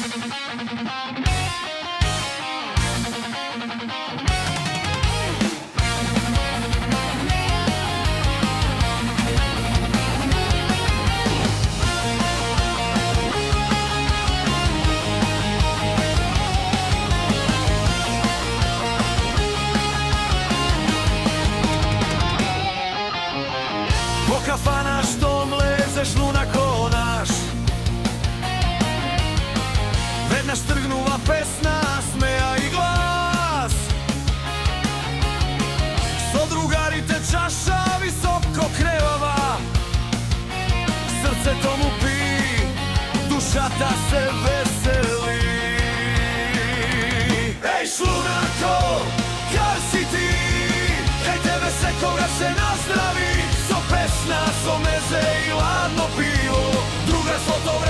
Po kafana što mlezeš luna konaš, vednaš trgnuva pesna, smeja i glas. So drugarite čaša visoko krevava, srce tomu pi, duša ta se veseli. Ej šlunako, kar si ti, kaj tebe se koga se nazdravi, so pesna, so meze i ladno pivo, druga s fotografija